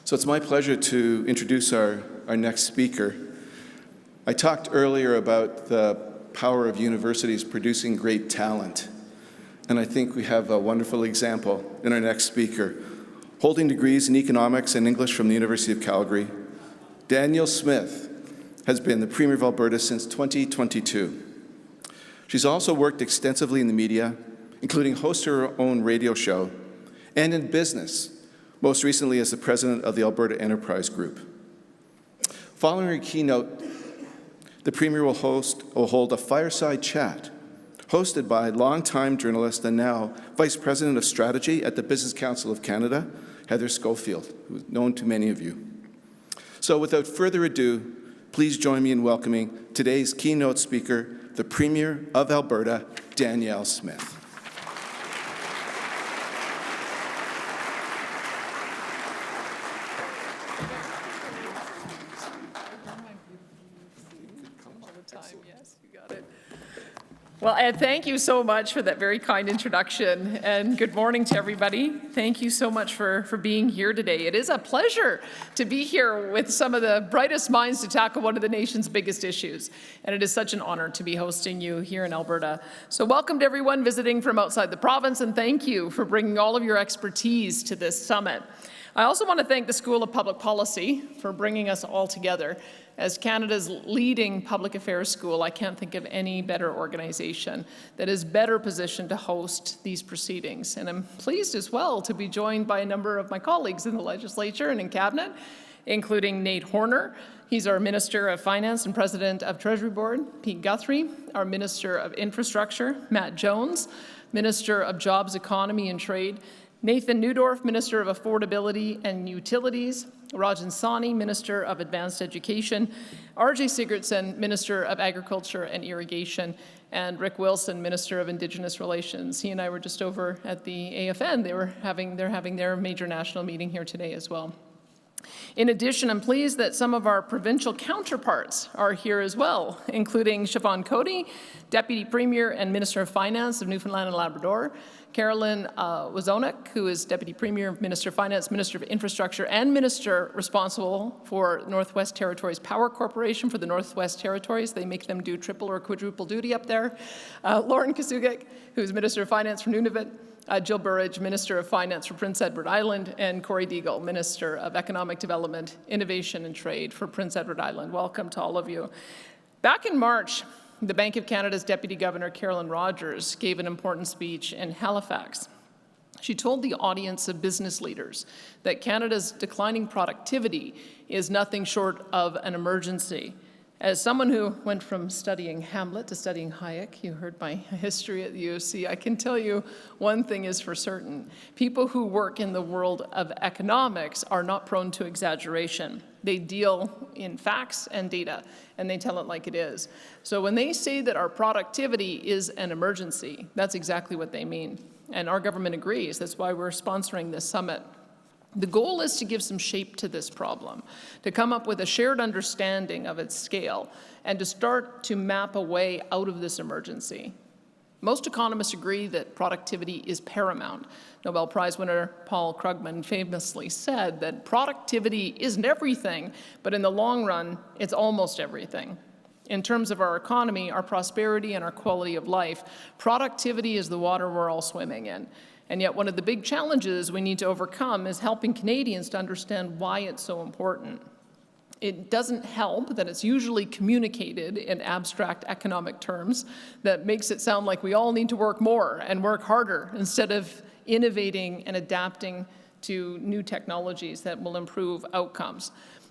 So it's my pleasure to introduce our next speaker. I talked earlier about the power of universities producing great talent, and I think we have a wonderful example in our next speaker. Holding degrees in economics and English from the University of Calgary, Danielle Smith has been the Premier of Alberta since 2022. She's also worked extensively in the media, including hosting her own radio show, and in business, most recently as the president of the Alberta Enterprise Group. Following her keynote, the Premier will hold a Fireside Chat, hosted by longtime journalist and now Vice President of Strategy at the Business Council of Canada, Heather Scoffield, who is known to many of you. So without further ado, please join me in welcoming today's keynote speaker, the Premier of Alberta, Danielle Smith. Well, Ed, thank you so much for that very kind introduction, and good morning to everybody. Thank you so much for being here today. It is a pleasure to be here with some of the brightest minds to tackle one of the nation's biggest issues, and it is such an honor to be hosting you here in Alberta. So welcome to everyone visiting from outside the province, and thank you for bringing all of your expertise to this summit. I also want to thank the School of Public Policy for bringing us all together. As Canada's leading public affairs school, I can't think of any better organization that is better positioned to host these proceedings. And I'm pleased as well to be joined by a number of my colleagues in the legislature and in cabinet, including Nate Horner. He's our Minister of Finance and President of Treasury Board. Pete Guthrie, our Minister of Infrastructure. Matt Jones, Minister of Jobs, Economy and Trade. Nathan Neudorf, Minister of Affordability and Utilities. Rajan Sawhney, Minister of Advanced Education. R.J. Sigurdsson, Minister of Agriculture and Irrigation. And Rick Wilson, Minister of Indigenous Relations. He and I were just over at the AFN. They're having their major national meeting here today as well. In addition, I'm pleased that some of our provincial counterparts are here as well, including Siobhan Cody, Deputy Premier and Minister of Finance of Newfoundland and Labrador, Carolyn Wazonek, who is Deputy Premier, Minister of Finance, Minister of Infrastructure, and Minister responsible for Northwest Territories Power Corporation for the Northwest Territories. They make them do triple or quadruple duty up there. Lauren Kasugic, who's Minister of Finance for Nunavut. Jill Burridge, Minister of Finance for Prince Edward Island, and Corey Deagle, Minister of Economic Development, Innovation and Trade for Prince Edward Island. Welcome to all of you. Back in March, the Bank of Canada's Deputy Governor, Carolyn Rogers, gave an important speech in Halifax. She told the audience of business leaders that Canada's declining productivity is nothing short of an emergency. As someone who went from studying Hamlet to studying Hayek, you heard my history at the U of C, I can tell you one thing is for certain. People who work in the world of economics are not prone to exaggeration. They deal in facts and data, and they tell it like it is. So when they say that our productivity is an emergency, that's exactly what they mean. And our government agrees. That's why we're sponsoring this summit. The goal is to give some shape to this problem, to come up with a shared understanding of its scale, and to start to map a way out of this emergency. Most economists agree that productivity is paramount. Nobel Prize winner Paul Krugman famously said that productivity isn't everything, but in the long run, it's almost everything. In terms of our economy, our prosperity, and our quality of life, productivity is the water we're all swimming in. And yet one of the big challenges we need to overcome is helping Canadians to understand why it's so important. It doesn't help that it's usually communicated in abstract economic terms that makes it sound like we all need to work more and work harder instead of innovating and adapting to new technologies that will improve outcomes.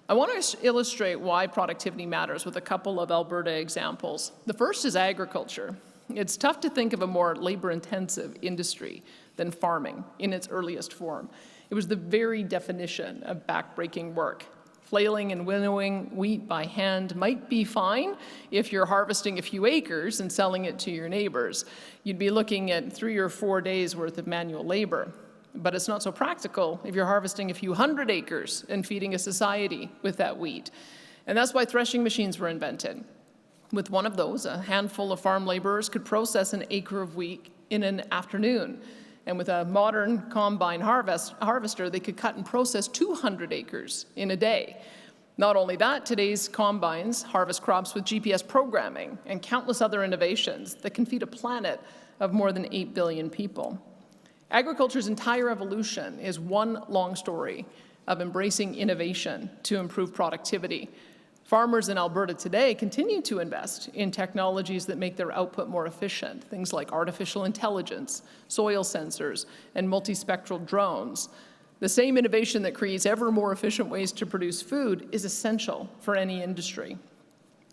I want to illustrate why productivity matters with a couple of Alberta examples. The first is agriculture. It's tough to think of a more labor-intensive industry than farming in its earliest form. It was the very definition of back-breaking work. Flailing and winnowing wheat by hand might be fine if you're harvesting a few acres and selling it to your neighbors. You'd be looking at 3 or 4 days worth of manual labor. But it's not so practical if you're harvesting a few hundred acres and feeding a society with that wheat. And that's why threshing machines were invented. With one of those, a handful of farm laborers could process an acre of wheat in an afternoon. And with a modern combine harvester, they could cut and process 200 acres in a day. Not only that, today's combines harvest crops with GPS programming and countless other innovations that can feed a planet of more than 8 billion people. Agriculture's entire evolution is one long story of embracing innovation to improve productivity. Farmers in Alberta today continue to invest in technologies that make their output more efficient, things like artificial intelligence, soil sensors, and multispectral drones. The same innovation that creates ever more efficient ways to produce food is essential for any industry.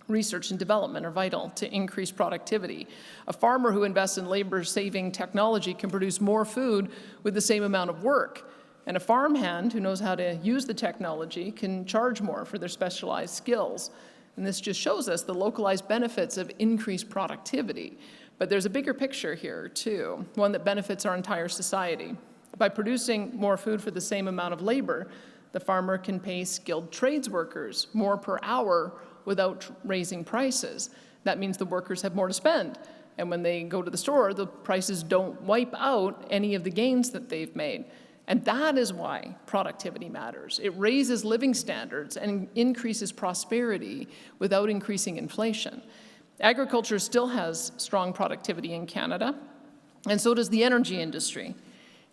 Research and development are vital to increase productivity. A farmer who invests in labor-saving technology can produce more food with the same amount of work. And a farmhand who knows how to use the technology can charge more for their specialized skills. And this just shows us the localized benefits of increased productivity. But there's a bigger picture here, too, one that benefits our entire society. By producing more food for the same amount of labor, the farmer can pay skilled trades workers more per hour without raising prices. That means the workers have more to spend. And when they go to the store, the prices don't wipe out any of the gains that they've made. And that is why productivity matters. It raises living standards and increases prosperity without increasing inflation. Agriculture still has strong productivity in Canada, and so does the energy industry.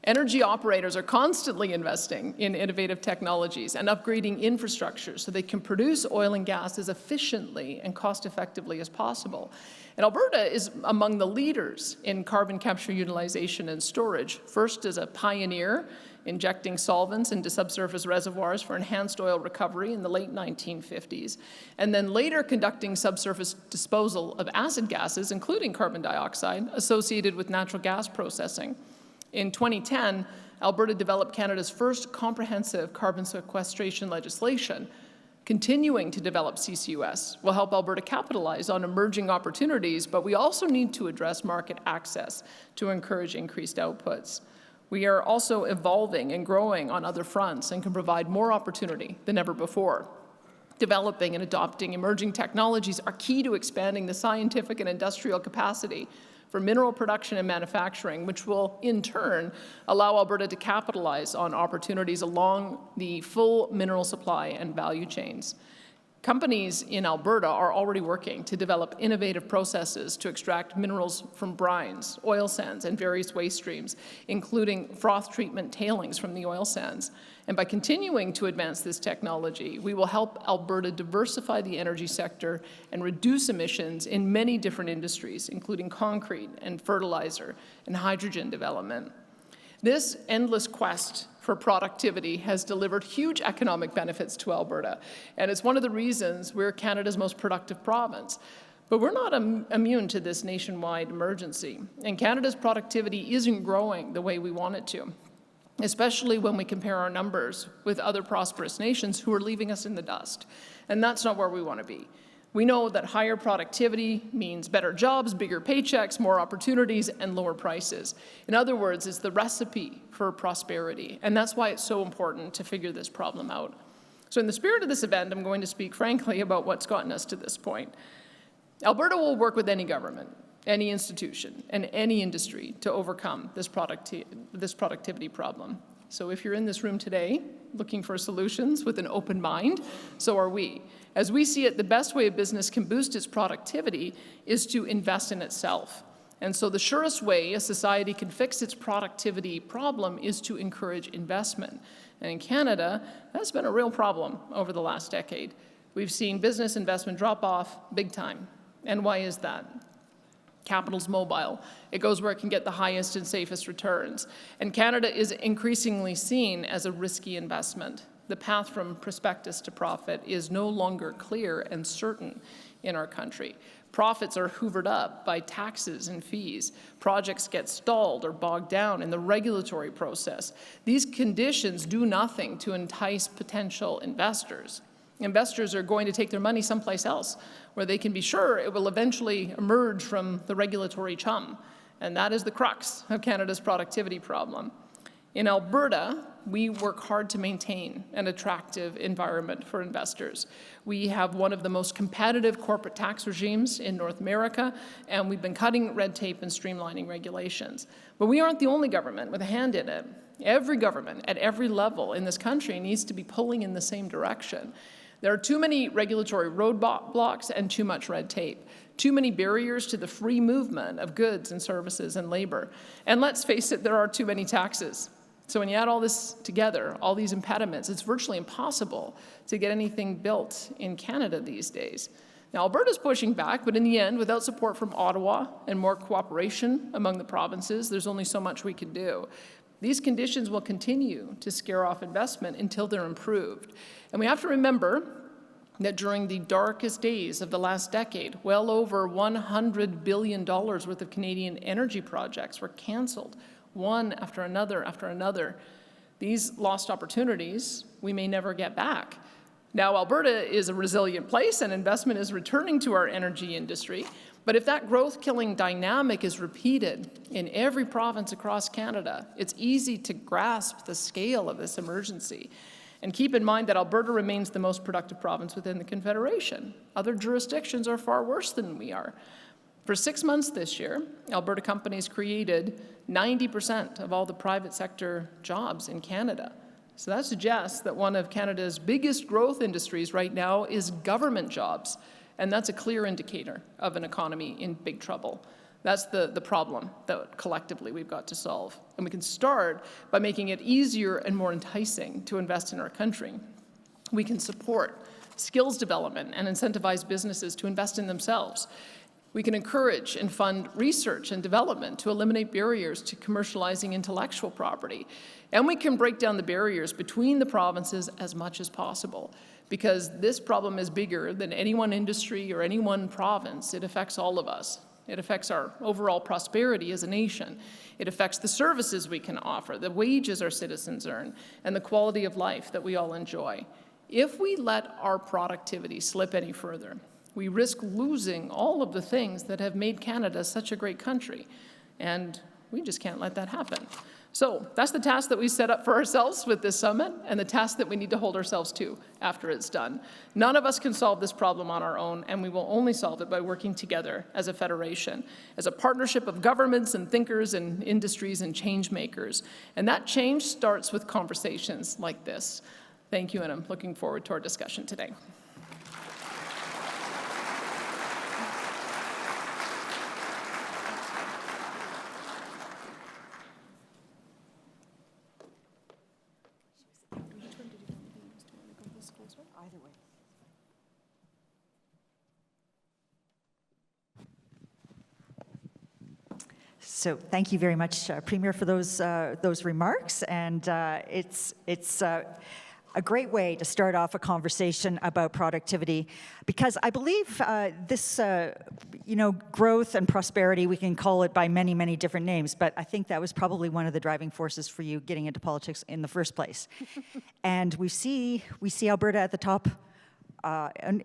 Energy operators are constantly investing in innovative technologies and upgrading infrastructure so they can produce oil and gas as efficiently and cost-effectively as possible. And Alberta is among the leaders in carbon capture, utilization, and storage, first as a pioneer injecting solvents into subsurface reservoirs for enhanced oil recovery in the late 1950s, and then later conducting subsurface disposal of acid gases, including carbon dioxide, associated with natural gas processing. In 2010, Alberta developed Canada's first comprehensive carbon sequestration legislation. Continuing to develop CCUS will help Alberta capitalize on emerging opportunities, but we also need to address market access to encourage increased outputs. We are also evolving and growing on other fronts and can provide more opportunity than ever before. Developing and adopting emerging technologies are key to expanding the scientific and industrial capacity for mineral production and manufacturing, which will, in turn, allow Alberta to capitalize on opportunities along the full mineral supply and value chains. Companies in Alberta are already working to develop innovative processes to extract minerals from brines, oil sands, and various waste streams, including froth treatment tailings from the oil sands. And by continuing to advance this technology, we will help Alberta diversify the energy sector and reduce emissions in many different industries, including concrete and fertilizer and hydrogen development. This endless quest for productivity has delivered huge economic benefits to Alberta, and it's one of the reasons we're Canada's most productive province. But we're not immune to this nationwide emergency, and Canada's productivity isn't growing the way we want it to, especially when we compare our numbers with other prosperous nations who are leaving us in the dust. And that's not where we want to be. We know that higher productivity means better jobs, bigger paychecks, more opportunities, and lower prices. In other words, it's the recipe for prosperity, and that's why it's so important to figure this problem out. So in the spirit of this event, I'm going to speak frankly about what's gotten us to this point. Alberta will work with any government, any institution, and any industry to overcome this productivity problem. So if you're in this room today looking for solutions with an open mind, so are we. As we see it, the best way a business can boost its productivity is to invest in itself. And so the surest way a society can fix its productivity problem is to encourage investment. And in Canada, that's been a real problem over the last decade. We've seen business investment drop off big time. And why is that? Capital's mobile. It goes where it can get the highest and safest returns. And Canada is increasingly seen as a risky investment. The path from prospectus to profit is no longer clear and certain in our country. Profits are hoovered up by taxes and fees. Projects get stalled or bogged down in the regulatory process. These conditions do nothing to entice potential investors. Investors are going to take their money someplace else where they can be sure it will eventually emerge from the regulatory chum. And that is the crux of Canada's productivity problem. In Alberta, we work hard to maintain an attractive environment for investors. We have one of the most competitive corporate tax regimes in North America, and we've been cutting red tape and streamlining regulations. But we aren't the only government with a hand in it. Every government at every level in this country needs to be pulling in the same direction. There are too many regulatory roadblocks and too much red tape. Too many barriers to the free movement of goods and services and labor. And let's face it, there are too many taxes. So when you add all this together, all these impediments, it's virtually impossible to get anything built in Canada these days. Now, Alberta's pushing back, but in the end, without support from Ottawa and more cooperation among the provinces, there's only so much we can do. These conditions will continue to scare off investment until they're improved. And we have to remember that during the darkest days of the last decade, well over $100 billion worth of Canadian energy projects were cancelled, one after another after another. These lost opportunities we may never get back. Now, Alberta is a resilient place and investment is returning to our energy industry, but if that growth-killing dynamic is repeated in every province across Canada, it's easy to grasp the scale of this emergency. And keep in mind that Alberta remains the most productive province within the Confederation. Other jurisdictions are far worse than we are. For 6 months this year, Alberta companies created 90% of all the private sector jobs in Canada. So that suggests that one of Canada's biggest growth industries right now is government jobs. And that's a clear indicator of an economy in big trouble. That's the problem that collectively we've got to solve. And we can start by making it easier and more enticing to invest in our country. We can support skills development and incentivize businesses to invest in themselves. We can encourage and fund research and development to eliminate barriers to commercializing intellectual property. And we can break down the barriers between the provinces as much as possible, because this problem is bigger than any one industry or any one province. It affects all of us. It affects our overall prosperity as a nation. It affects the services we can offer, the wages our citizens earn, and the quality of life that we all enjoy. If we let our productivity slip any further, we risk losing all of the things that have made Canada such a great country. And we just can't let that happen. So that's the task that we set up for ourselves with this summit, and the task that we need to hold ourselves to after it's done. None of us can solve this problem on our own, and we will only solve it by working together as a federation, as a partnership of governments and thinkers and industries and change makers. And that change starts with conversations like this. Thank you, and I'm looking forward to our discussion today. Either way. So thank you very much, Premier, for those remarks. And it's a great way to start off a conversation about productivity, because I believe this, growth and prosperity, we can call it by many, many different names, but I think that was probably one of the driving forces for you getting into politics in the first place. And we see Alberta at the top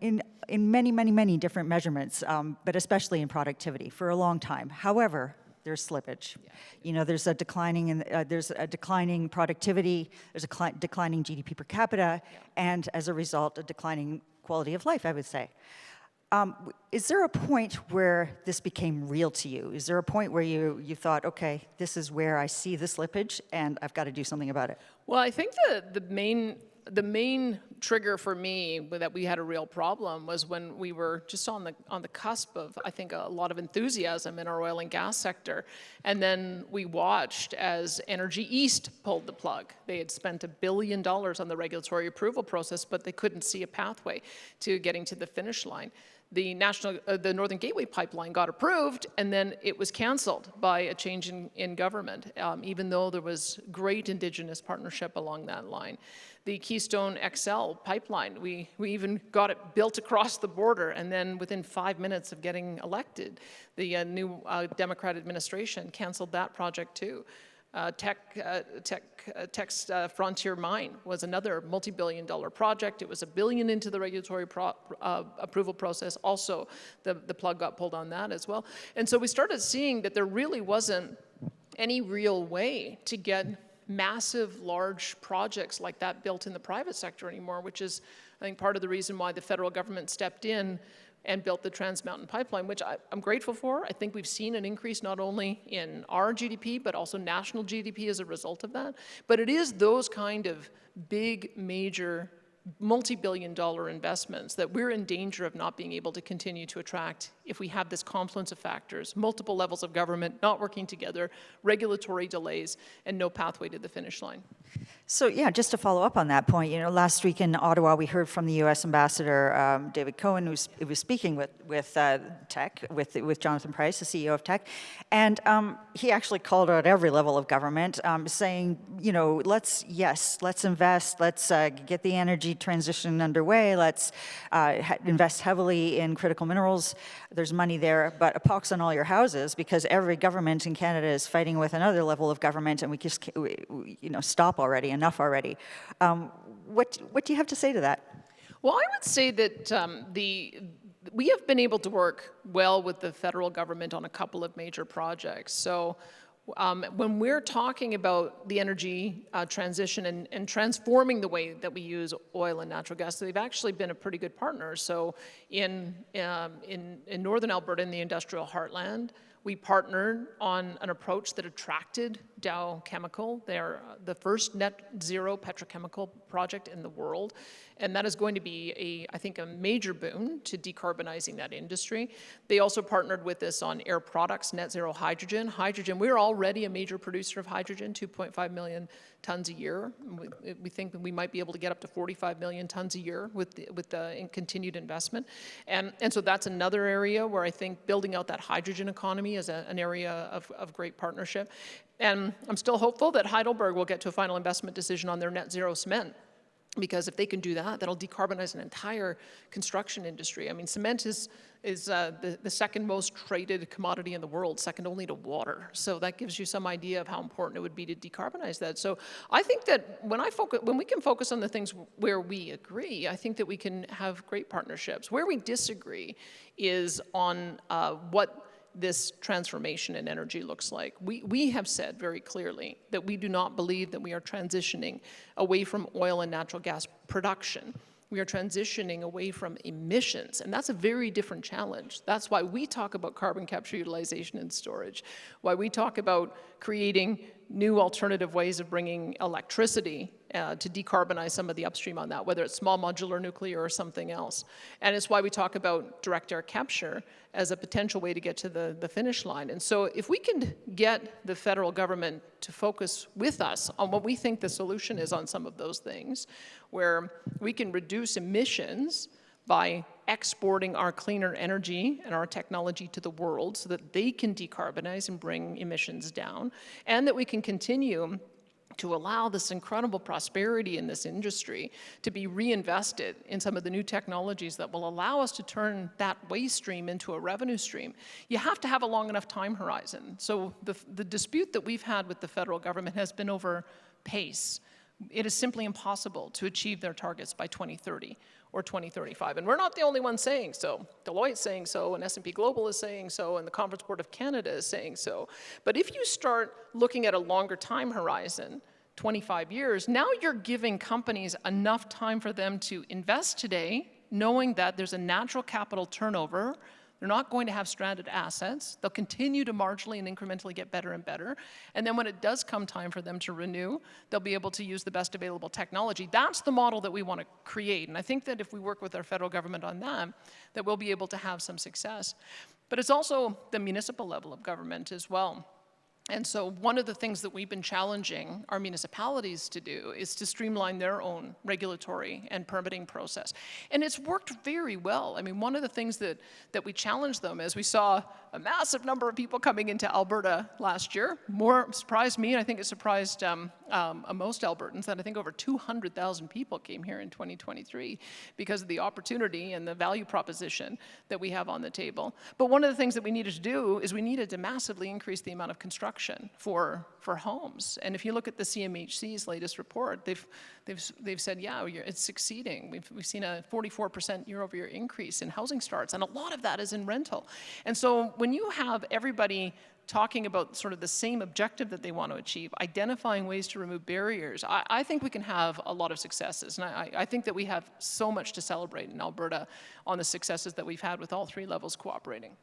in many, many, many different measurements, but especially in productivity for a long time. However, there's slippage. There's a declining productivity, there's a declining GDP per capita, and as a result, a declining quality of life, I would say. Is there a point where this became real to you? Is there a point where you thought, okay, this is where I see the slippage and I've got to do something about it? Well, I think the main trigger for me that we had a real problem was when we were just on the cusp of, I think, a lot of enthusiasm in our oil and gas sector. And then we watched as Energy East pulled the plug. They had spent $1 billion on the regulatory approval process, but they couldn't see a pathway to getting to the finish line. The Northern Gateway pipeline got approved, and then it was canceled by a change in government, even though there was great Indigenous partnership along that line. The Keystone XL pipeline, we even got it built across the border, and then within 5 minutes of getting elected, the new Democrat administration canceled that project too. Tech's Frontier Mine was another multi-billion-dollar project. It was $1 billion into the regulatory approval process. Also, the plug got pulled on that as well. And so we started seeing that there really wasn't any real way to get massive, large projects like that built in the private sector anymore, which is, I think, part of the reason why the federal government stepped in and built the Trans Mountain Pipeline, which I'm grateful for. I think we've seen an increase not only in our GDP, but also national GDP as a result of that. But it is those kind of big, major, multi-billion-dollar investments that we're in danger of not being able to continue to attract if we have this confluence of factors, multiple levels of government not working together, regulatory delays, and no pathway to the finish line. So yeah, just to follow up on that point, last week in Ottawa, we heard from the U.S. Ambassador David Cohen, who was speaking with Tech, with Jonathan Price, the CEO of Tech, and he actually called out every level of government, saying, let's invest, let's get the energy transition underway, let's invest heavily in critical minerals. There's money there, but a pox on all your houses, because every government in Canada is fighting with another level of government, and we just, stop already, enough already. What do you have to say to that? Well, I would say that we have been able to work well with the federal government on a couple of major projects. So when we're talking about the energy transition and transforming the way that we use oil and natural gas, they've actually been a pretty good partner. So in northern Alberta, in the industrial heartland, we partnered on an approach that attracted Dow Chemical. They're the first net zero petrochemical project in the world. And that is going to be, I think, a major boon to decarbonizing that industry. They also partnered with us on Air Products, net zero hydrogen. Hydrogen, we're already a major producer of hydrogen, 2.5 million tons a year. We think that we might be able to get up to 45 million tons a year with the continued investment. And so that's another area where I think building out that hydrogen economy is an area of great partnership. And I'm still hopeful that Heidelberg will get to a final investment decision on their net zero cement, because if they can do that, that'll decarbonize an entire construction industry. I mean, cement is the second most traded commodity in the world, second only to water. So that gives you some idea of how important it would be to decarbonize that. So I think that when we can focus on the things where we agree, I think that we can have great partnerships. Where we disagree is on what this transformation in energy looks like. We have said very clearly that we do not believe that we are transitioning away from oil and natural gas production. We are transitioning away from emissions, and that's a very different challenge. That's why we talk about carbon capture, utilization, and storage, why we talk about creating new alternative ways of bringing electricity to decarbonize some of the upstream on that, whether it's small modular nuclear or something else. And it's why we talk about direct air capture as a potential way to get to the finish line. And so if we can get the federal government to focus with us on what we think the solution is on some of those things, where we can reduce emissions by exporting our cleaner energy and our technology to the world so that they can decarbonize and bring emissions down, and that we can continue to allow this incredible prosperity in this industry to be reinvested in some of the new technologies that will allow us to turn that waste stream into a revenue stream. You have to have a long enough time horizon. So the dispute that we've had with the federal government has been over pace. It is simply impossible to achieve their targets by 2030 or 2035. And we're not the only ones saying so. Deloitte's saying so, and S&P Global is saying so, and the Conference Board of Canada is saying so. But if you start looking at a longer time horizon, 25 years, now you're giving companies enough time for them to invest today, knowing that there's a natural capital turnover. They're not going to have stranded assets. They'll continue to marginally and incrementally get better and better. And then when it does come time for them to renew, they'll be able to use the best available technology. That's the model that we want to create. And I think that if we work with our federal government on that we'll be able to have some success. But it's also the municipal level of government as well. And so one of the things that we've been challenging our municipalities to do is to streamline their own regulatory and permitting process. And it's worked very well. I mean, one of the things that we challenged them is we saw a massive number of people coming into Alberta last year. More surprised me, and I think it surprised most Albertans, that I think over 200,000 people came here in 2023 because of the opportunity and the value proposition that we have on the table. But one of the things that we needed to do is we needed to massively increase the amount of construction for homes. And if you look at the CMHC's latest report, they've said, yeah, it's succeeding. We've seen a 44% year-over-year increase in housing starts, and a lot of that is in rental. And so when you have everybody talking about sort of the same objective that they want to achieve, identifying ways to remove barriers, I think we can have a lot of successes. And I think that we have so much to celebrate in Alberta on the successes that we've had with all three levels cooperating.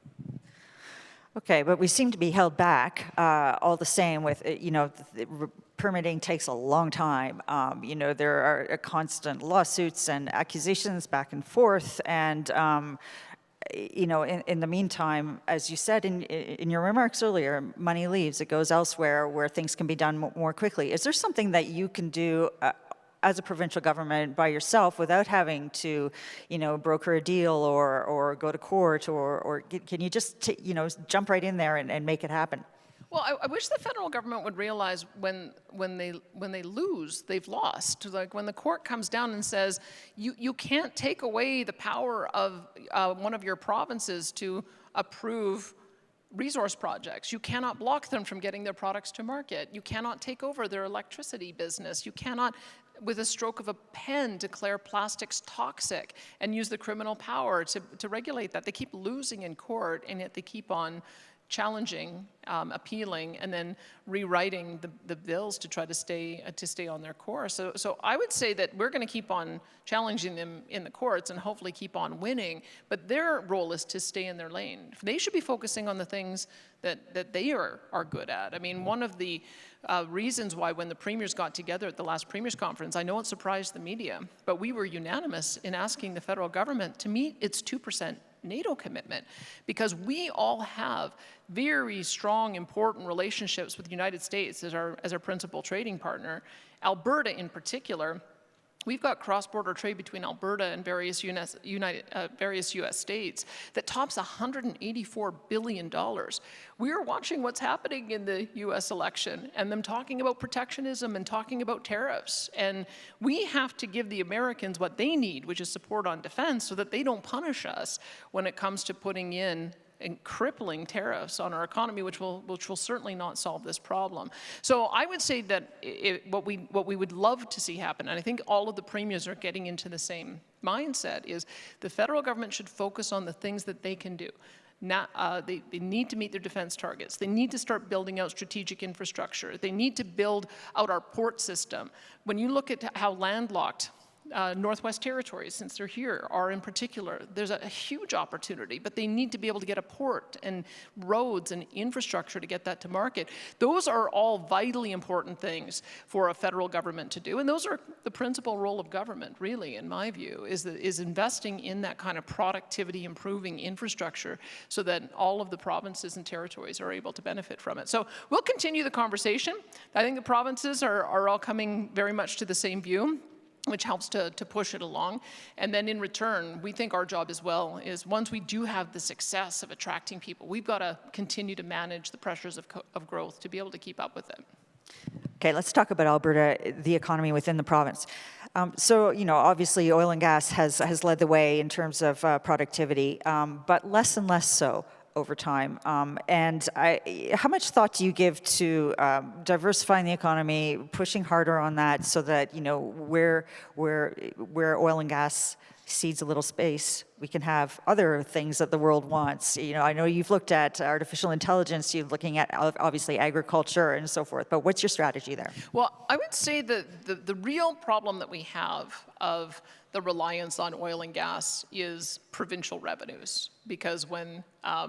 Okay, but we seem to be held back all the same with, permitting takes a long time. There are constant lawsuits and accusations back and forth. And, in the meantime, as you said in your remarks earlier, money leaves, it goes elsewhere where things can be done more quickly. Is there something that you can do as a provincial government by yourself without having to, broker a deal or go to court, or can you just, jump right in there and make it happen? Well, I wish the federal government would realize when they lose, they've lost. Like when the court comes down and says, you can't take away the power of one of your provinces to approve resource projects. You cannot block them from getting their products to market. You cannot take over their electricity business. You cannot, with a stroke of a pen, declare plastics toxic and use the criminal power to regulate that. They keep losing in court, and yet they keep on challenging, appealing, and then rewriting the bills to try to stay on their course. So I would say that we're going to keep on challenging them in the courts and hopefully keep on winning. But their role is to stay in their lane. They should be focusing on the things that they are good at. I mean, one of the reasons why when the premiers got together at the last premiers conference, I know it surprised the media, but we were unanimous in asking the federal government to meet its 2% NATO commitment, because we all have very strong, important relationships with the United States as our principal trading partner. Alberta in particular, we've got cross-border trade between Alberta and various U.S. states that tops $184 billion. We are watching what's happening in the U.S. election and them talking about protectionism and talking about tariffs. And we have to give the Americans what they need, which is support on defense, so that they don't punish us when it comes to putting in and crippling tariffs on our economy, which will certainly not solve this problem. So I would say that what we would love to see happen, and I think all of the premiers are getting into the same mindset, is the federal government should focus on the things that they can do. They need to meet their defense targets. They need to start building out strategic infrastructure. They need to build out our port system. When you look at how landlocked Northwest Territories, since they're here, are in particular, there's a huge opportunity, but they need to be able to get a port and roads and infrastructure to get that to market. Those are all vitally important things for a federal government to do, and those are the principal role of government, really, in my view, is investing in that kind of productivity improving infrastructure so that all of the provinces and territories are able to benefit from it. So we'll continue the conversation. I think the provinces are all coming very much to the same view, which helps to push it along. And then in return, we think our job as well is once we do have the success of attracting people, we've got to continue to manage the pressures of growth to be able to keep up with it. Okay, let's talk about Alberta, the economy within the province. So, obviously oil and gas has led the way in terms of productivity, but less and less so over time. And how much thought do you give to diversifying the economy, pushing harder on that so that, where oil and gas cedes a little space, we can have other things that the world wants? I know you've looked at artificial intelligence, you're looking at obviously agriculture and so forth, but what's your strategy there? Well, I would say that the real problem that we have of the reliance on oil and gas is provincial revenues, because when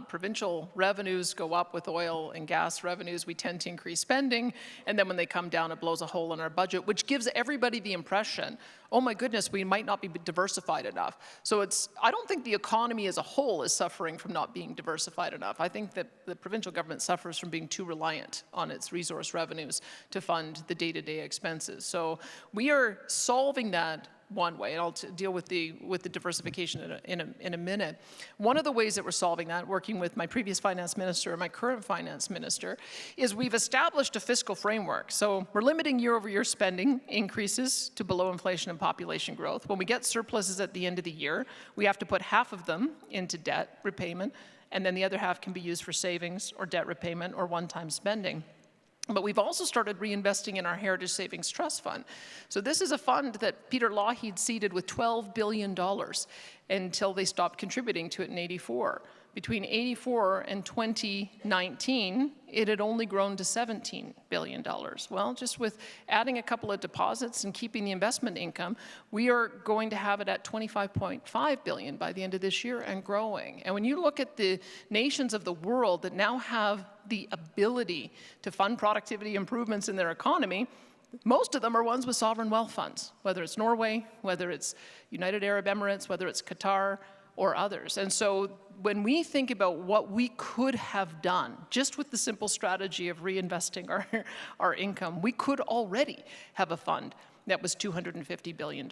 provincial revenues go up with oil and gas revenues, we tend to increase spending, and then when they come down, it blows a hole in our budget, which gives everybody the impression, oh my goodness, we might not be diversified enough. So I don't think the economy as a whole is suffering from not being diversified enough. I think that the provincial government suffers from being too reliant on its resource revenues to fund the day-to-day expenses. So we are solving that one way, and I'll deal with the diversification in a minute. One of the ways that we're solving that, working with my previous finance minister and my current finance minister, is we've established a fiscal framework. So we're limiting year-over-year spending increases to below inflation and population growth. When we get surpluses at the end of the year, we have to put half of them into debt repayment, and then the other half can be used for savings or debt repayment or one-time spending. But we've also started reinvesting in our Heritage Savings Trust Fund. So this is a fund that Peter Lougheed seeded with $12 billion until they stopped contributing to it in '84. between 84 and 2019, it had only grown to $17 billion. Well, just with adding a couple of deposits and keeping the investment income, we are going to have it at $25.5 billion by the end of this year and growing. And when you look at the nations of the world that now have the ability to fund productivity improvements in their economy, most of them are ones with sovereign wealth funds, whether it's Norway, whether it's United Arab Emirates, whether it's Qatar, or others. And so when we think about what we could have done, just with the simple strategy of reinvesting our income, we could already have a fund that was $250 billion.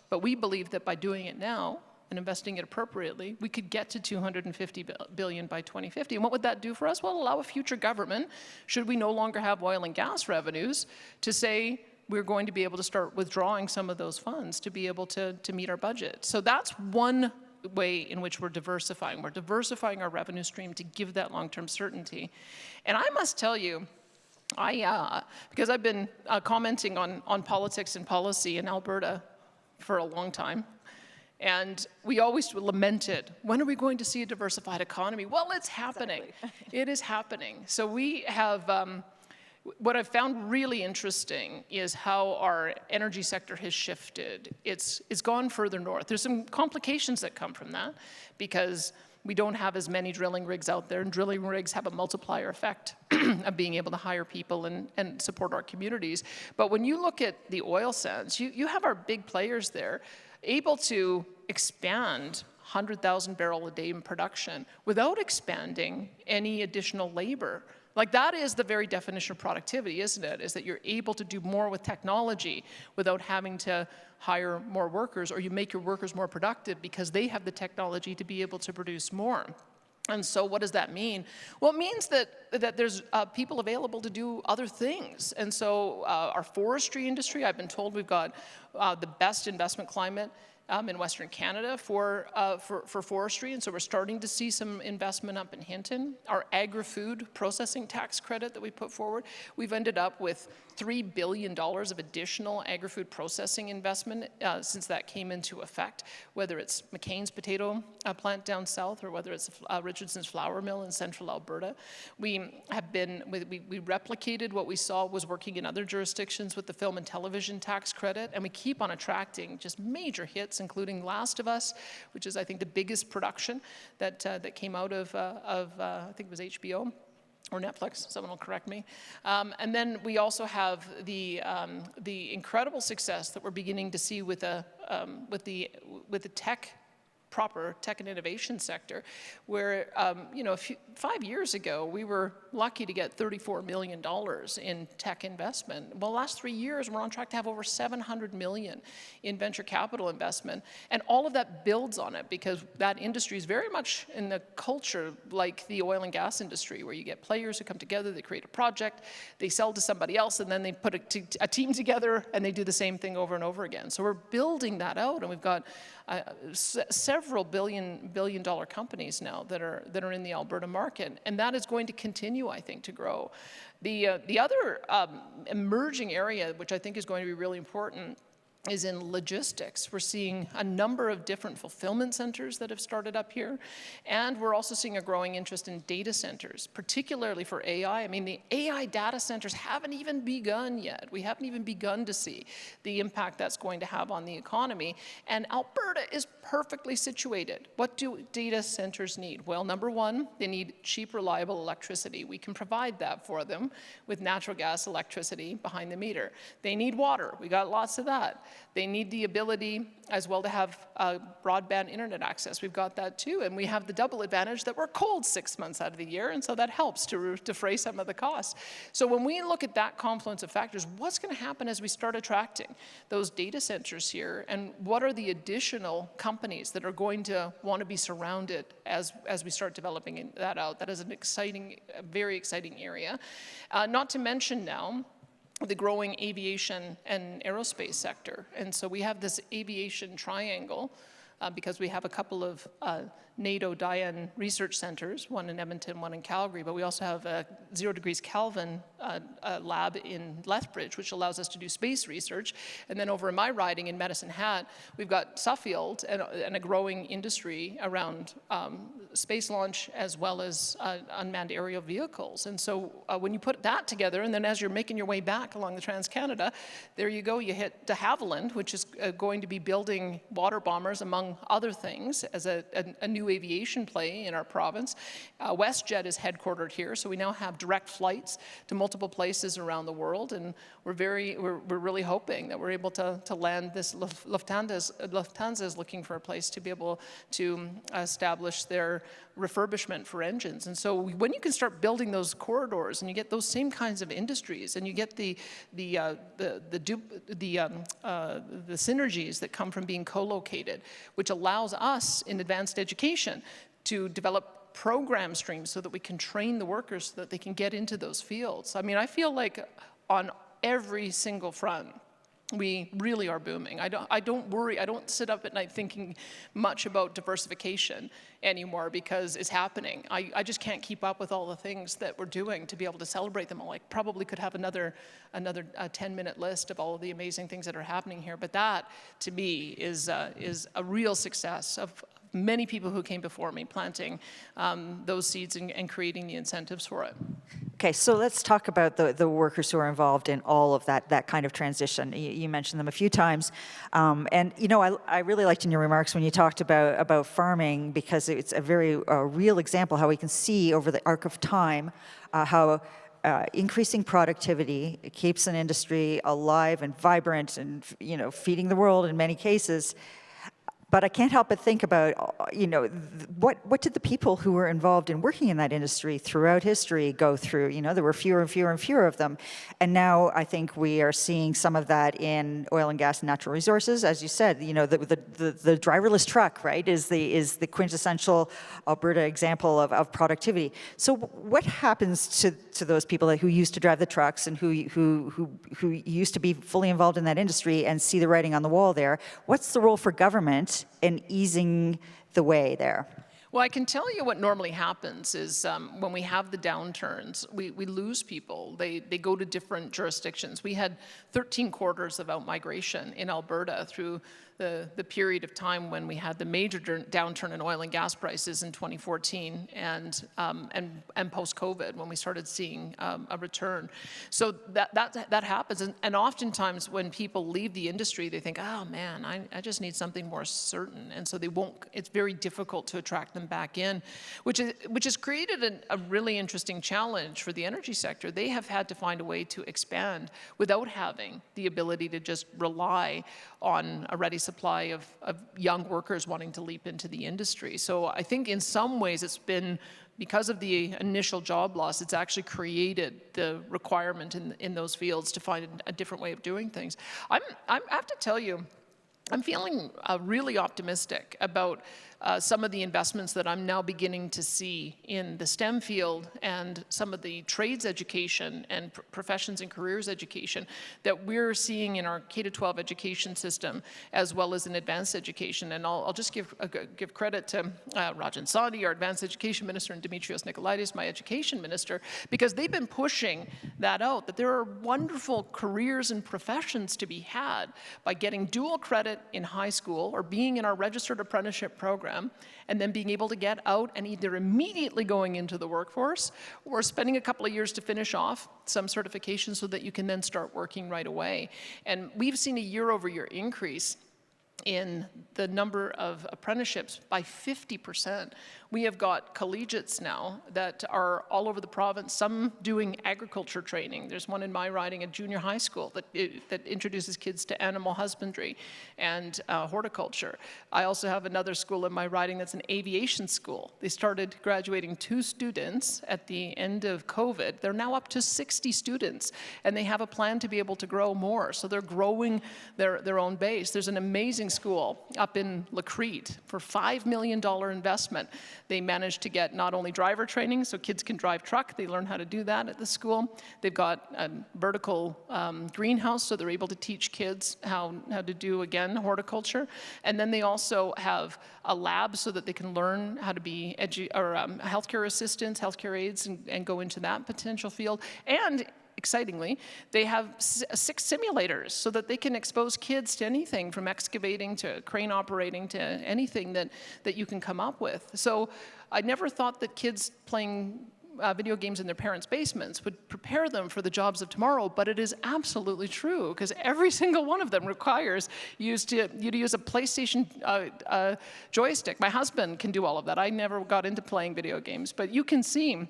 But we believe that by doing it now and investing it appropriately, we could get to $250 billion by 2050. And what would that do for us? Well, allow a future government, should we no longer have oil and gas revenues, to say, we're going to be able to start withdrawing some of those funds to be able to meet our budget. So that's one way in which we're diversifying. We're diversifying our revenue stream to give that long-term certainty. And I must tell you, because I've been commenting on politics and policy in Alberta for a long time, and we always lamented, when are we going to see a diversified economy? Well, it's happening. Exactly. It is happening. So we have, what I've found really interesting is how our energy sector has shifted. It's gone further north. There's some complications that come from that because we don't have as many drilling rigs out there, and drilling rigs have a multiplier effect of being able to hire people and support our communities. But when you look at the oil sands, you have our big players there able to expand 100,000 barrel a day in production without expanding any additional labor. Like, that is the very definition of productivity, isn't it? Is that you're able to do more with technology without having to hire more workers, or you make your workers more productive because they have the technology to be able to produce more. And so what does that mean? Well, it means that there's people available to do other things. And so our forestry industry, I've been told we've got the best investment climate in Western Canada for forestry, and so we're starting to see some investment up in Hinton. Our agri-food processing tax credit that we put forward, we've ended up with $3 billion of additional agri-food processing investment since that came into effect, whether it's McCain's potato plant down south or whether it's Richardson's flour mill in central Alberta. We replicated what we saw was working in other jurisdictions with the film and television tax credit, and we keep on attracting just major hits, including Last of Us, which is, I think, the biggest production that came out of I think it was HBO or Netflix. Someone will correct me. And then we also have the incredible success that we're beginning to see with the proper tech and innovation sector, where 5 years ago we were lucky to get $34 million in tech investment. Well, the last 3 years we're on track to have over $700 million in venture capital investment, and all of that builds on it because that industry is very much in the culture like the oil and gas industry, where you get players who come together, they create a project, they sell to somebody else, and then they put a team together and they do the same thing over and over again. So we're building that out, and we've got several billion-dollar companies now that are in the Alberta market, and that is going to continue, I think, to grow. The other emerging area, which I think is going to be really important, is in logistics. We're seeing a number of different fulfillment centers that have started up here, and we're also seeing a growing interest in data centers, particularly for AI. I mean, the AI data centers haven't even begun yet. We haven't even begun to see the impact that's going to have on the economy, and Alberta is perfectly situated. What do data centers need? Well, number one, they need cheap, reliable electricity. We can provide that for them with natural gas electricity behind the meter. They need water. We got lots of that. They need the ability as well to have broadband internet access. We've got that too, and we have the double advantage that we're cold 6 months out of the year, and so that helps to defray some of the costs. So when we look at that confluence of factors, what's going to happen as we start attracting those data centers here, and what are the additional companies that are going to want to be surrounded as we start developing that out? That is an exciting, very exciting area. Not to mention now the growing aviation and aerospace sector. And so we have this aviation triangle because we have a couple of NATO Diane research centers, one in Edmonton, one in Calgary, but we also have a 0 degrees Kelvin lab in Lethbridge, which allows us to do space research. And then over in my riding in Medicine Hat, we've got Scoffield and a growing industry around space launch as well as unmanned aerial vehicles. And so when you put that together, and then as you're making your way back along the Trans-Canada, there you go, you hit de Havilland, which is going to be building water bombers, among other things, as a new aviation play in our province. WestJet is headquartered here, so we now have direct flights to multiple places around the world, and we're really hoping that we're able to land this. Lufthansa is looking for a place to be able to establish their refurbishment for engines. And so when you can start building those corridors and you get those same kinds of industries and you get the synergies that come from being co-located, which allows us in advanced education to develop program streams so that we can train the workers so that they can get into those fields. I mean, I feel like on every single front, we really are booming. I don't worry. I don't sit up at night thinking much about diversification anymore because it's happening. I just can't keep up with all the things that we're doing to be able to celebrate them all. I probably could have another 10-minute list of all of the amazing things that are happening here. But that, to me, is a real success of many people who came before me planting those seeds and creating the incentives for it. Okay, so let's talk about the workers who are involved in all of that kind of transition. You mentioned them a few times. And, you know, I really liked in your remarks when you talked about farming, because it's a very real example how we can see over the arc of time how increasing productivity keeps an industry alive and vibrant and, you know, feeding the world in many cases. But I can't help but think about, you know, what did the people who were involved in working in that industry throughout history go through? You know, there were fewer and fewer and fewer of them. And now I think we are seeing some of that in oil and gas and natural resources. As you said, you know, the driverless truck, right, is the quintessential Alberta example of productivity. So what happens to those people who used to drive the trucks and who used to be fully involved in that industry and see the writing on the wall there? What's the role for government in easing the way there? Well, I can tell you what normally happens is when we have the downturns, we lose people. They go to different jurisdictions. We had 13 quarters of outmigration in Alberta through the period of time when we had the major downturn in oil and gas prices in 2014 and post-COVID when we started seeing a return. So that happens. And oftentimes when people leave the industry, they think, oh man, I just need something more certain. And so they won't, it's very difficult to attract them back in, which has created a really interesting challenge for the energy sector. They have had to find a way to expand without having the ability to just rely on a ready supply of young workers wanting to leap into the industry. So I think in some ways it's been, because of the initial job loss, it's actually created the requirement in those fields to find a different way of doing things. I have to tell you, I'm feeling really optimistic about some of the investments that I'm now beginning to see in the STEM field and some of the trades education and professions and careers education that we're seeing in our K-12 education system, as well as in advanced education. And I'll just give credit to Rajan Sadi, our advanced education minister, and Dimitrios Nicolaides, my education minister, because they've been pushing that out, that there are wonderful careers and professions to be had by getting dual credit in high school or being in our registered apprenticeship program, and then being able to get out and either immediately going into the workforce or spending a couple of years to finish off some certification so that you can then start working right away. And we've seen a year-over-year increase in the number of apprenticeships by 50%. We have got collegiates now that are all over the province, some doing agriculture training. There's one in my riding at junior high school that introduces kids to animal husbandry and horticulture. I also have another school in my riding that's an aviation school. They started graduating 2 students at the end of COVID. They're now up to 60 students, and they have a plan to be able to grow more. So they're growing their own base. There's an amazing bowling school up in Lacrete for $5 million investment. They managed to get not only driver training, so kids can drive truck, they learn how to do that at the school. They've got a vertical greenhouse, so they're able to teach kids how to do, again, horticulture. And then they also have a lab so that they can learn how to be healthcare assistants, healthcare aides, and go into that potential field. And excitingly, they have 6 simulators so that they can expose kids to anything from excavating to crane operating to anything that you can come up with. So I never thought that kids playing video games in their parents' basements would prepare them for the jobs of tomorrow, but it is absolutely true, because every single one of them requires you to use a PlayStation joystick. My husband can do all of that. I never got into playing video games, but you can see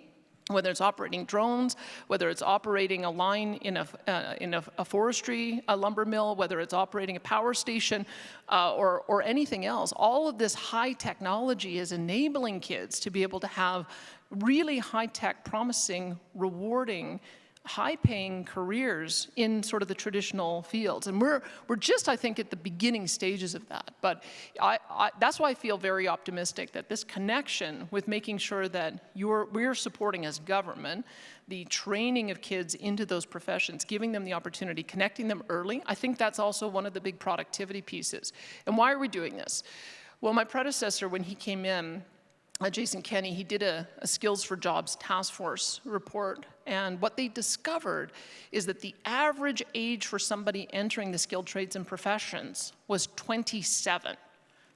whether it's operating drones, whether it's operating a line in a forestry lumber mill, whether it's operating a power station, or anything else. All of this high technology is enabling kids to be able to have really high-tech, promising, rewarding, high-paying careers in sort of the traditional fields. And we're just, I think, at the beginning stages of that. But that's why I feel very optimistic that this connection with making sure that we're supporting as government the training of kids into those professions, giving them the opportunity, connecting them early. I think that's also one of the big productivity pieces. And why are we doing this? Well, my predecessor, when he came in, Jason Kenney, he did a Skills for Jobs task force report, and what they discovered is that the average age for somebody entering the skilled trades and professions was 27.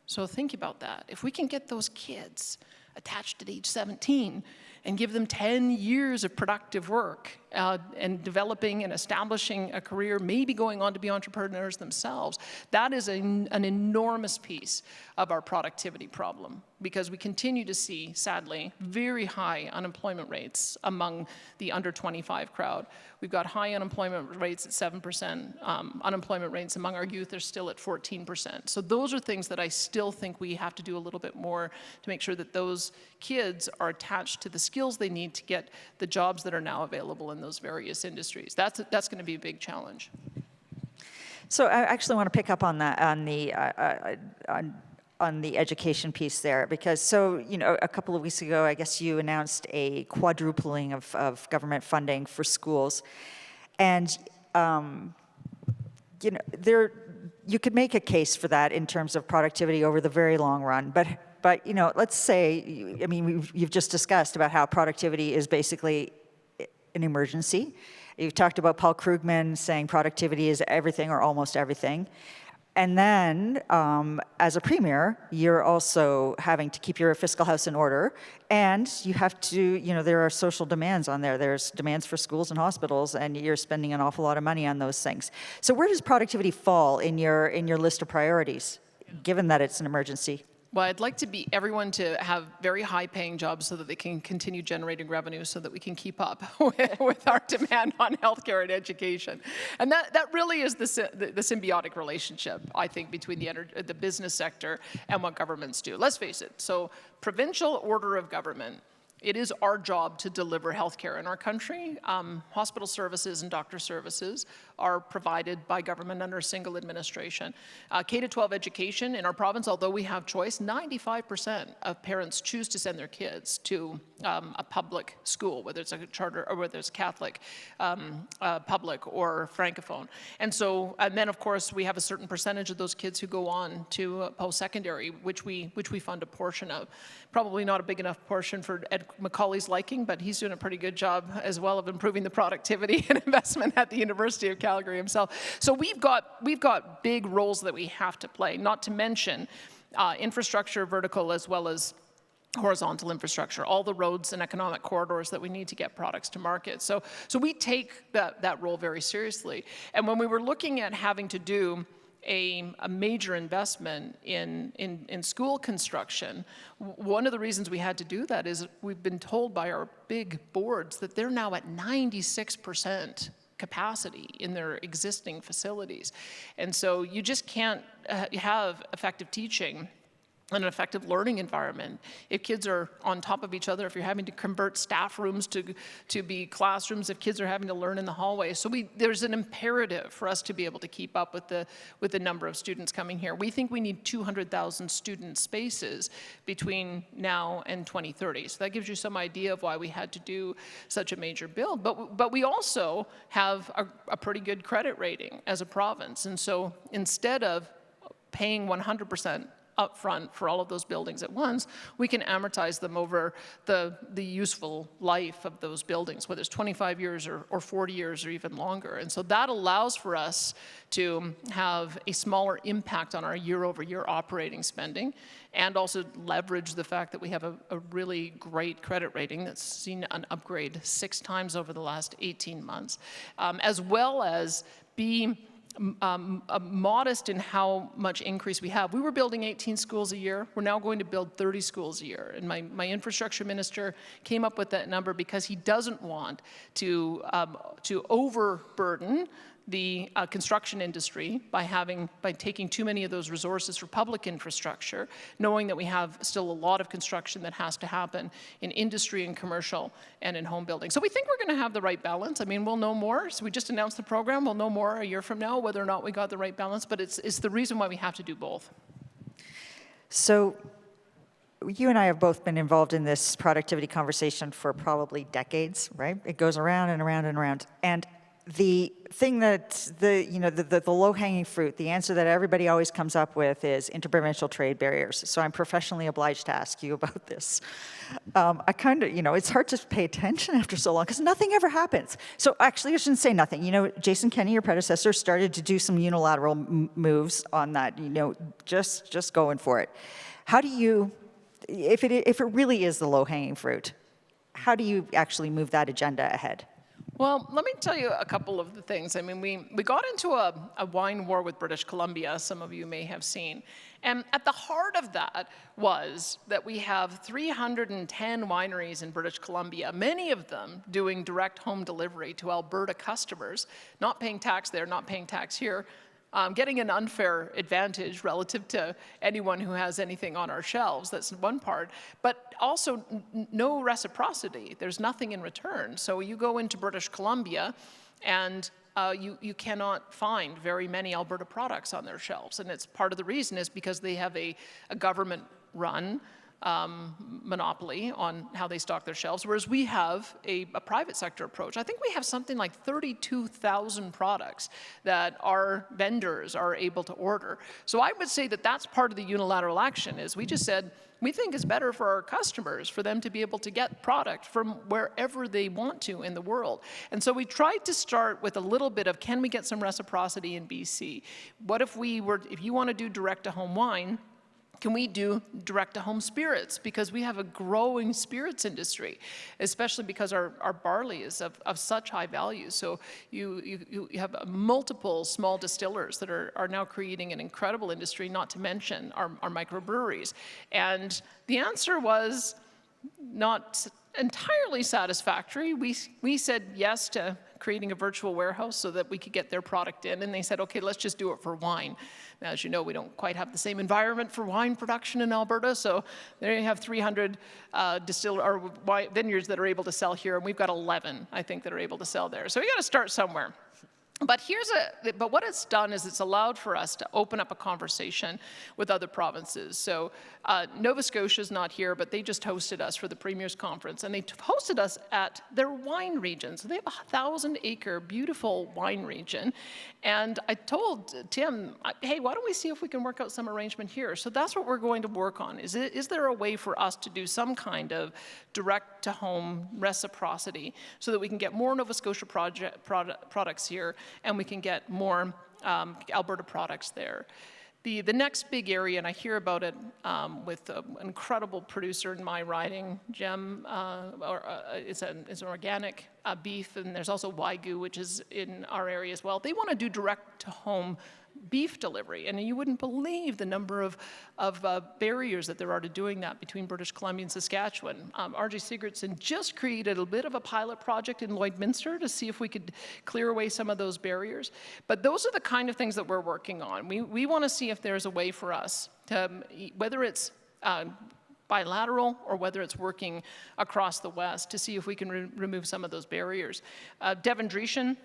So think about that. If we can get those kids attached at age 17 and give them 10 years of productive work and developing and establishing a career, maybe going on to be entrepreneurs themselves, that is an enormous piece of our productivity problem, because we continue to see, sadly, very high unemployment rates among the under 25 crowd. We've got high unemployment rates at 7%. Unemployment rates among our youth are still at 14%. So those are things that I still think we have to do a little bit more to make sure that those kids are attached to the skills they need to get the jobs that are now available in those various industries. That's going to be a big challenge. So I actually want to pick up on that, on the education piece there, because a couple of weeks ago, I guess you announced a quadrupling of government funding for schools, and you could make a case for that in terms of productivity over the very long run, but let's say, I mean, you've just discussed about how productivity is basically an emergency. You've talked about Paul Krugman saying productivity is everything or almost everything. And then, as a premier, you're also having to keep your fiscal house in order, and you have to, there are social demands on there. There's demands for schools and hospitals, and you're spending an awful lot of money on those things. So where does productivity fall in your list of priorities, given that it's an emergency? Well, I'd like everyone to have very high-paying jobs so that they can continue generating revenue so that we can keep up with our demand on healthcare and education. And that really is the symbiotic relationship, I think, between the business sector and what governments do. Let's face it. So provincial order of government, it is our job to deliver healthcare in our country. Hospital services and doctor services are provided by government under a single administration. K-12 education in our province, although we have choice, 95% of parents choose to send their kids to a public school, whether it's a charter or whether it's Catholic, public or Francophone. And then of course we have a certain percentage of those kids who go on to post-secondary, which we fund a portion of. Probably not a big enough portion for Ed McCauley's liking, but he's doing a pretty good job as well of improving the productivity and investment at the University of Calgary himself. So we've got big roles that we have to play, not to mention infrastructure, vertical as well as horizontal infrastructure, all the roads and economic corridors that we need to get products to market. So we take that role very seriously. And when we were looking at having to do a major investment in school construction, one of the reasons we had to do that is we've been told by our big boards that they're now at 96% capacity in their existing facilities. And so you just can't have effective teaching an effective learning environment. If kids are on top of each other, if you're having to convert staff rooms to be classrooms, if kids are having to learn in the hallway. So there's an imperative for us to be able to keep up with the number of students coming here. We think we need 200,000 student spaces between now and 2030. So that gives you some idea of why we had to do such a major build. But we also have a pretty good credit rating as a province. And so instead of paying 100% upfront for all of those buildings at once, we can amortize them over the useful life of those buildings, whether it's 25 years or 40 years or even longer. And so that allows for us to have a smaller impact on our year-over-year operating spending, and also leverage the fact that we have a really great credit rating that's seen an upgrade 6 times over the last 18 months, as well as be modest in how much increase we have. We were building 18 schools a year. We're now going to build 30 schools a year. And my infrastructure minister came up with that number because he doesn't want to overburden the construction industry by taking too many of those resources for public infrastructure, knowing that we have still a lot of construction that has to happen in industry and commercial and in home building. So we think we're going to have the right balance. I mean, we'll know more. So we just announced the program. We'll know more a year from now whether or not we got the right balance, but it's the reason why we have to do both. So you and I have both been involved in this productivity conversation for probably decades, right? It goes around and around and around. And the thing that, the low-hanging fruit, the answer that everybody always comes up with is interprovincial trade barriers. So I'm professionally obliged to ask you about this. I kind of, it's hard to pay attention after so long because nothing ever happens. So actually, I shouldn't say nothing. Jason Kenney, your predecessor, started to do some unilateral moves on that, just going for it. How do you, if it really is the low-hanging fruit, how do you actually move that agenda ahead? Well, let me tell you a couple of the things. I mean, we got into a wine war with British Columbia, some of you may have seen. And at the heart of that was that we have 310 wineries in British Columbia, many of them doing direct home delivery to Alberta customers, not paying tax there, not paying tax here, getting an unfair advantage relative to anyone who has anything on our shelves. That's one part. But also no reciprocity. There's nothing in return. So you go into British Columbia and you cannot find very many Alberta products on their shelves. And it's part of the reason is because they have a government-run monopoly on how they stock their shelves, whereas we have a private sector approach. I think we have something like 32,000 products that our vendors are able to order. So I would say that that's part of the unilateral action is we just said, we think it's better for our customers for them to be able to get product from wherever they want to in the world. And so we tried to start with a little bit of, can we get some reciprocity in BC? What if if you want to do direct-to-home wine, can we do direct-to-home spirits? Because we have a growing spirits industry, especially because our barley is of such high value. So you have multiple small distillers that are now creating an incredible industry, not to mention our microbreweries. And the answer was not entirely satisfactory. We said yes to creating a virtual warehouse so that we could get their product in, and they said, okay, let's just do it for wine. Now, as you know, we don't quite have the same environment for wine production in Alberta, so there you have 300 vineyards that are able to sell here, and we've got 11, I think, that are able to sell there. So we got to start somewhere. But what it's done is it's allowed for us to open up a conversation with other provinces. So Nova Scotia's not here, but they just hosted us for the Premier's Conference, and they hosted us at their wine region. So they have a 1,000-acre beautiful wine region. And I told Tim, hey, why don't we see if we can work out some arrangement here? So that's what we're going to work on. Is there a way for us to do some kind of direct-to-home reciprocity so that we can get more Nova Scotia products here and we can get more Alberta products there? The next big area, and I hear about it with an incredible producer in my riding, Gem, it's an organic beef, and there's also Wagyu, which is in our area as well. They want to do direct-to-home beef delivery, and you wouldn't believe the number of barriers that there are to doing that between British Columbia and Saskatchewan. R.J. Sigurdsson just created a bit of a pilot project in Lloydminster to see if we could clear away some of those barriers. But those are the kind of things that we're working on. We want to see if there's a way for us to, whether it's bilateral or whether it's working across the West, to see if we can remove some of those barriers. Devin Dreeshen,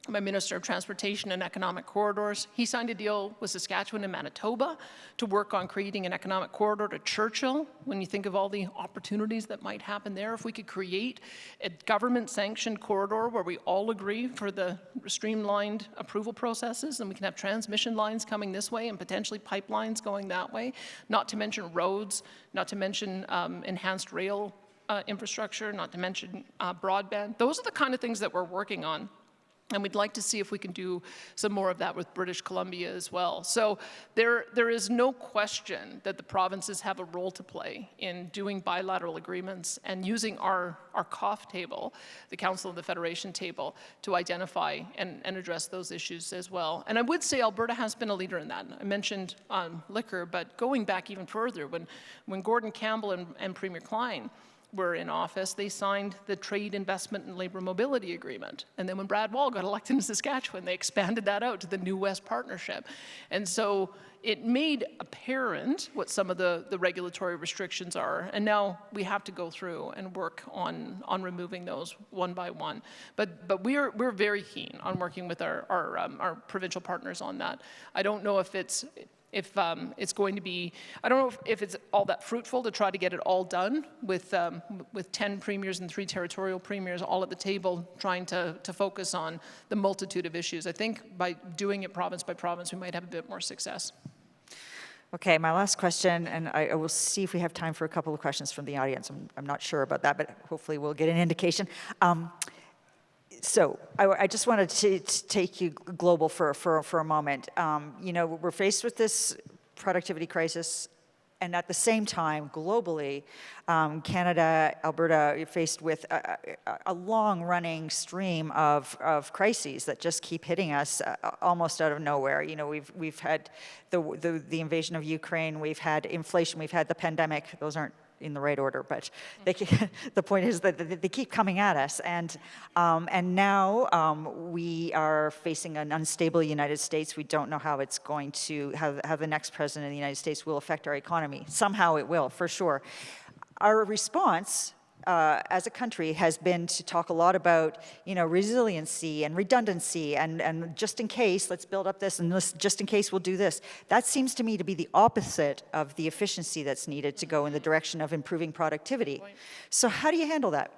my Minister of Transportation and Economic Corridors, he signed a deal with Saskatchewan and Manitoba to work on creating an economic corridor to Churchill. When you think of all the opportunities that might happen there, if we could create a government-sanctioned corridor where we all agree for the streamlined approval processes, and we can have transmission lines coming this way and potentially pipelines going that way, not to mention roads, not to mention enhanced rail infrastructure, not to mention broadband. Those are the kind of things that we're working on. And we'd like to see if we can do some more of that with British Columbia as well. So there is no question that the provinces have a role to play in doing bilateral agreements and using our COF table, the Council of the Federation table, to identify and address those issues as well. And I would say Alberta has been a leader in that. I mentioned liquor, but going back even further, when Gordon Campbell and Premier Klein were in office, they signed the Trade, Investment, and Labour Mobility Agreement. And then when Brad Wall got elected in Saskatchewan, they expanded that out to the New West Partnership. And so it made apparent what some of the regulatory restrictions are. And now we have to go through and work on removing those one by one. But we're very keen on working with our provincial partners on that. I don't know if it's going to be, I don't know if it's all that fruitful to try to get it all done with 10 premiers and 3 territorial premiers all at the table trying to focus on the multitude of issues. I think by doing it province by province, we might have a bit more success. Okay, my last question, and I will see if we have time for a couple of questions from the audience. I'm not sure about that, but hopefully we'll get an indication. So I just wanted to take you global for a moment. We're faced with this productivity crisis, and at the same time, globally, Canada, Alberta, are faced with a long-running stream of crises that just keep hitting us almost out of nowhere. We've had the invasion of Ukraine, we've had inflation, we've had the pandemic. Those aren't in the right order, but the point is that they keep coming at us, and now we are facing an unstable United States. We don't know how it's going to, how the next president of the United States will affect our economy. Somehow it will, for sure. Our response as a country has been to talk a lot about, resiliency and redundancy and just in case, let's build up this, and just in case we'll do this. That seems to me to be the opposite of the efficiency that's needed to go in the direction of improving productivity. So how do you handle that?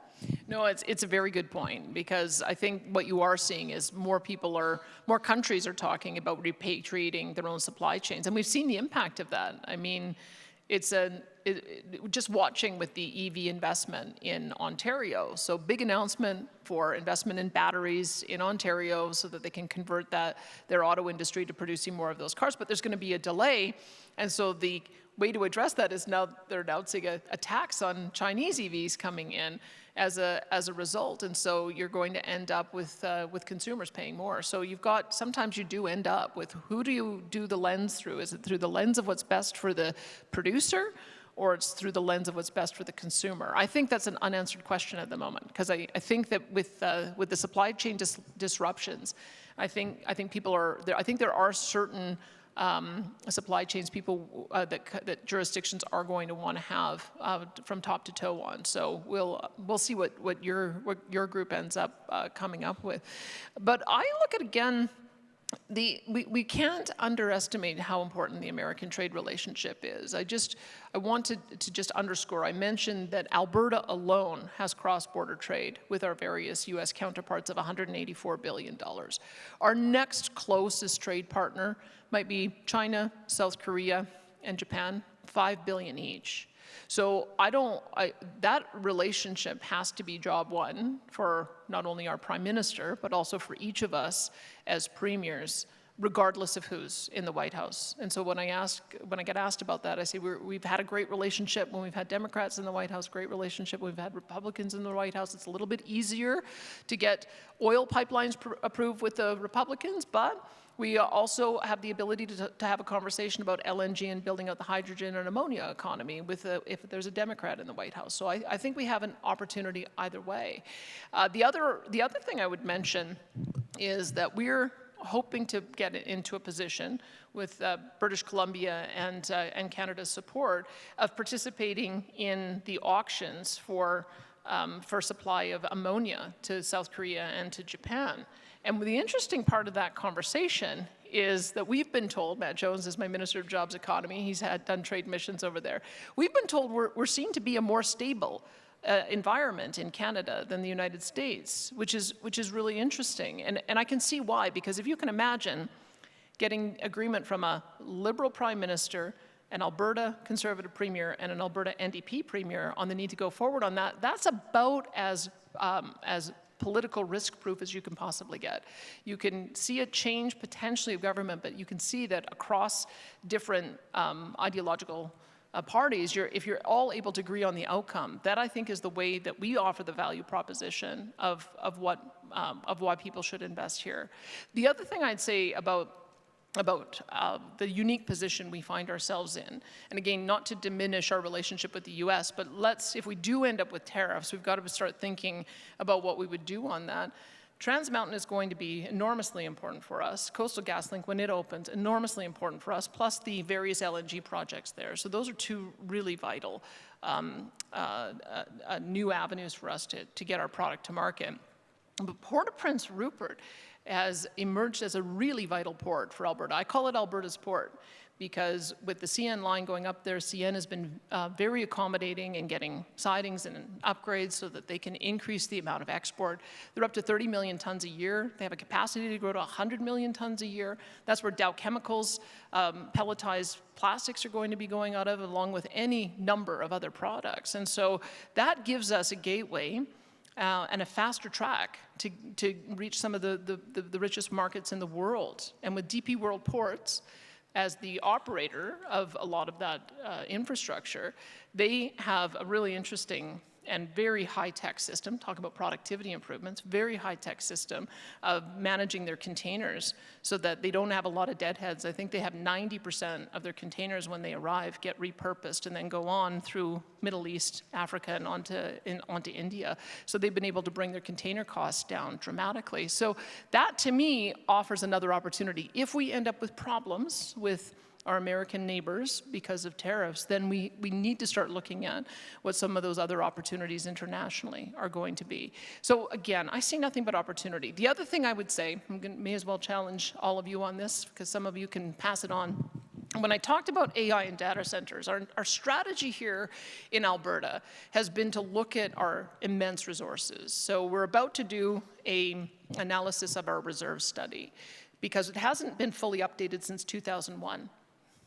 No, it's a very good point, because I think what you are seeing is more countries are talking about repatriating their own supply chains, and we've seen the impact of that. I mean, just watching with the EV investment in Ontario. So big announcement for investment in batteries in Ontario so that they can convert their auto industry to producing more of those cars. But there's going to be a delay. And so the way to address that is now they're announcing a tax on Chinese EVs coming in as a result. And so you're going to end up with consumers paying more. So sometimes you do end up with, who do you do the lens through? Is it through the lens of what's best for the producer, or it's through the lens of what's best for the consumer? I think that's an unanswered question at the moment, because I think that with the supply chain disruptions, I think there are certain supply chains that jurisdictions are going to want to have from top to toe on. So we'll see what your group ends up coming up with. But I look at, again, we can't underestimate how important the American trade relationship is. I wanted to just underscore, I mentioned that Alberta alone has cross-border trade with our various U.S. counterparts of $184 billion. Our next closest trade partner might be China, South Korea, and Japan, $5 billion each. So that relationship has to be job one for not only our Prime Minister, but also for each of us as premiers regardless of who's in the White House. And so when I get asked about that, I say we've had a great relationship when we've had Democrats in the White House, great relationship when we've had Republicans in the White House. It's a little bit easier to get oil pipelines approved with the Republicans, but we also have the ability to have a conversation about LNG and building out the hydrogen and ammonia economy if there's a Democrat in the White House. So I think we have an opportunity either way. The other thing I would mention is that we're hoping to get into a position with British Columbia and Canada's support of participating in the auctions for supply of ammonia to South Korea and to Japan. And the interesting part of that conversation is that we've been told, Matt Jones is my Minister of Jobs Economy, he's done trade missions over there. We've been told we're seen to be a more stable environment in Canada than the United States, which is really interesting. And I can see why, because if you can imagine getting agreement from a Liberal Prime Minister, an Alberta Conservative Premier, and an Alberta NDP Premier on the need to go forward on that, that's about as political risk-proof as you can possibly get. You can see a change potentially of government, but you can see that across different ideological parties, if you're all able to agree on the outcome, that I think is the way that we offer the value proposition of why people should invest here. The other thing I'd say about the unique position we find ourselves in. And again, not to diminish our relationship with the US, but if we do end up with tariffs, we've got to start thinking about what we would do on that. Trans Mountain is going to be enormously important for us. Coastal GasLink, when it opens, enormously important for us, plus the various LNG projects there. So those are two really vital new avenues for us to get our product to market. But Port of Prince Rupert has emerged as a really vital port for Alberta. I call it Alberta's port because with the CN line going up there, CN has been very accommodating in getting sidings and upgrades so that they can increase the amount of export. They're up to 30 million tons a year. They have a capacity to grow to 100 million tons a year. That's where Dow Chemicals pelletized plastics are going to be going out of, along with any number of other products. And so that gives us a gateway and a faster track to reach some of the richest markets in the world. And with DP World Ports, as the operator of a lot of that infrastructure, they have a really interesting and very high-tech system, talk about productivity improvements, very high-tech system of managing their containers so that they don't have a lot of deadheads. I think they have 90% of their containers when they arrive get repurposed and then go on through Middle East, Africa, and onto India. So they've been able to bring their container costs down dramatically. So that, to me, offers another opportunity. If we end up with problems with our American neighbors because of tariffs, then we need to start looking at what some of those other opportunities internationally are going to be. So again, I see nothing but opportunity. The other thing I would say, may as well challenge all of you on this because some of you can pass it on. When I talked about AI and data centers, our strategy here in Alberta has been to look at our immense resources. So we're about to do an analysis of our reserve study because it hasn't been fully updated since 2001.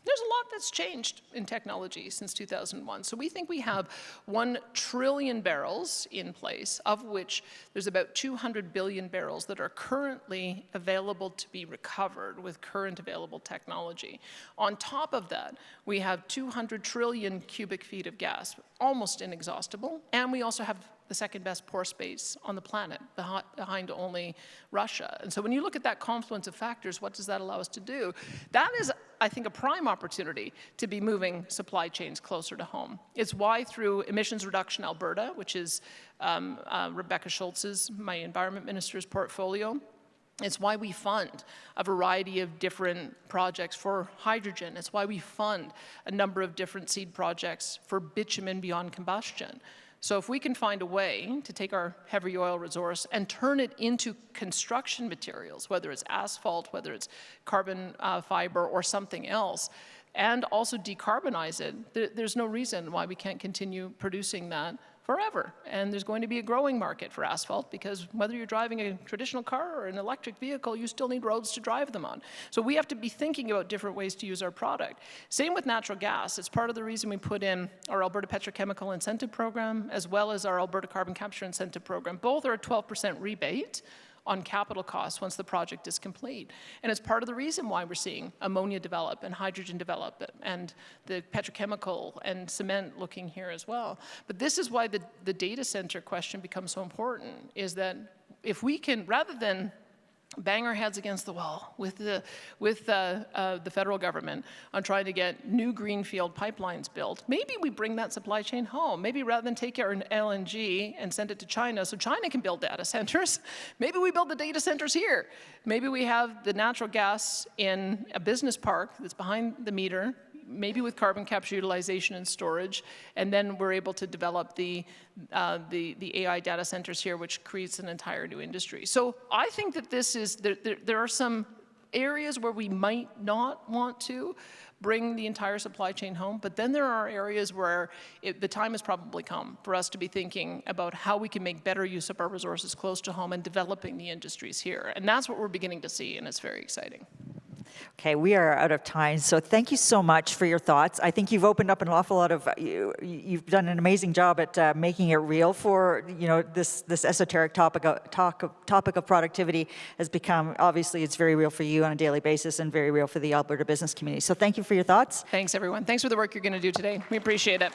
There's a lot that's changed in technology since 2001. So we think we have 1 trillion barrels in place, of which there's about 200 billion barrels that are currently available to be recovered with current available technology. On top of that, we have 200 trillion cubic feet of gas, almost inexhaustible, and we also have the second best pore space on the planet, behind only Russia. And so when you look at that confluence of factors, what does that allow us to do? That is, I think, a prime opportunity to be moving supply chains closer to home. It's why through Emissions Reduction Alberta, which is Rebecca Schultz's, my environment minister's portfolio, it's why we fund a variety of different projects for hydrogen. It's why we fund a number of different seed projects for bitumen beyond combustion. So if we can find a way to take our heavy oil resource and turn it into construction materials, whether it's asphalt, whether it's carbon fiber or something else, and also decarbonize it, there's no reason why we can't continue producing that forever. And there's going to be a growing market for asphalt because whether you're driving a traditional car or an electric vehicle, you still need roads to drive them on. So we have to be thinking about different ways to use our product. Same with natural gas. It's part of the reason we put in our Alberta Petrochemical Incentive Program as well as our Alberta Carbon Capture Incentive Program. Both are a 12% rebate on capital costs once the project is complete. And it's part of the reason why we're seeing ammonia develop and hydrogen develop and the petrochemical and cement looking here as well. But this is why the data center question becomes so important, is that if we can, rather than bang our heads against the wall with the federal government on trying to get new greenfield pipelines built, maybe we bring that supply chain home. Maybe rather than take our LNG and send it to China so China can build data centers, maybe we build the data centers here. Maybe we have the natural gas in a business park that's behind the meter, maybe with carbon capture utilization and storage, and then we're able to develop the AI data centers here, which creates an entire new industry. So I think that this is, there are some areas where we might not want to bring the entire supply chain home, but then there are areas where the time has probably come for us to be thinking about how we can make better use of our resources close to home and developing the industries here. And that's what we're beginning to see, and it's very exciting. Okay, we are out of time, so thank you so much for your thoughts. I think you've opened up an awful lot of, you've done an amazing job at making it real for, this esoteric topic of productivity has become, obviously it's very real for you on a daily basis and very real for the Alberta business community. So thank you for your thoughts. Thanks, everyone. Thanks for the work you're going to do today. We appreciate it.